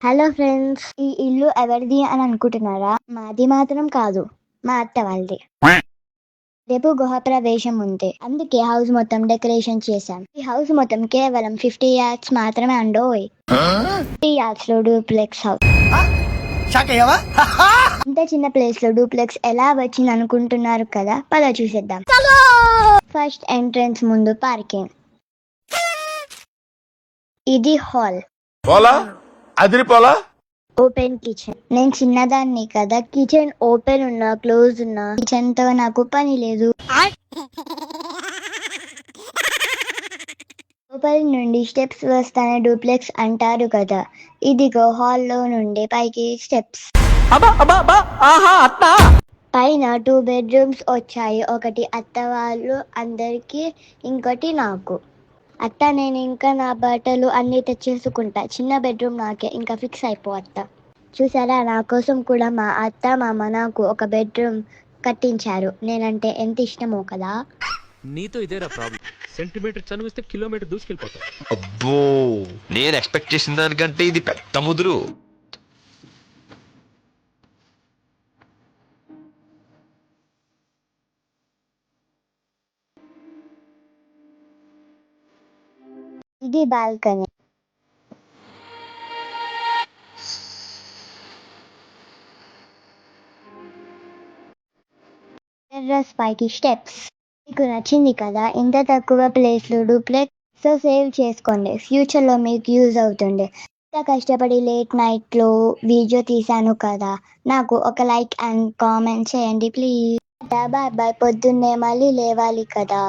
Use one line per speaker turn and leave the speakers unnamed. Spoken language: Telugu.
హలో ఫ్రెండ్స్, ఈ ఇల్లు ఎవరిది అని అనుకుంటున్నారా? మాది మాత్రం కాదు, మా అత్త వాళ్ళది. రేపు గృహప్రవేశం ఉంది, అందుకే హౌస్ మొత్తం డెకరేషన్ చేశాం. ఈ హౌస్ మొత్తం కేవలం 50 yards మాత్రమే అండోయ్. 50 yards లో డూప్లెక్స్ హౌస్. ఇంత చిన్న ప్లేస్ లో డూప్లెక్స్ ఎలా వచ్చింది అనుకుంటున్నారు కదా, పద చూసేద్దాం. ఫస్ట్ ఎంట్రన్స్ ముందు పార్కింగ్. ఇది హాల్. Open kitchen. నేను చిన్నదాన్ని కదా, కిచెన్ ఓపెన్ ఉన్నా క్లోజ్ ఉన్నా కిచెన్ తో నాకు పని లేదు. లోపలి నుండి స్టెప్స్ వస్తానే డూప్లెక్స్ అంటారు కదా, ఇదిగో హాల్ లో నుండి పైకి స్టెప్స్. పైన 2 bedrooms వచ్చాయి. ఒకటి అత్త వాళ్ళు అందరికి, ఇంకోటి నాకు. అత్త నేను ఇంకా నా బట్టలు అన్ని తెచ్చేసుకుంటా, చిన్న బెడ్రూమ్ నాకే, ఇంకా ఫిక్స్ అయిపో అత్త. చూసారా, నా కోసం కూడా మా అత్త మామ నాకు ఒక బెడ్రూమ్ కట్టించారు. నేనంటే ఎంత ఇష్టమో కదా.
నీతో ఇదేరా ప్రాబ్లం. సెంటీమీటర్ చనువిస్తే కిలోమీటర్ దూసుకెళ్ళిపోతావు.
అబ్బో, నేను ఎక్స్పెక్ట్ చేసిన దానికంటే ఇది పెద్ద ముదురు.
ఇది బాల్కనీ. టెర్రస్ పైకి స్టెప్స్. మీకు నచ్చింది కదా ఇంత తక్కువ ప్లేస్ లో డూప్లెక్స్? సో సేవ్ చేసుకోండి, ఫ్యూచర్ లో మీకు యూజ్ అవుతుంది. ఇంత కష్టపడి లేట్ నైట్ లో వీడియో తీసాను కదా, నాకు ఒక లైక్ అండ్ కామెంట్ చేయండి ప్లీజ్. బాయ్ బాయ్, పొద్దున్నే మళ్ళీ లేవాలి కదా.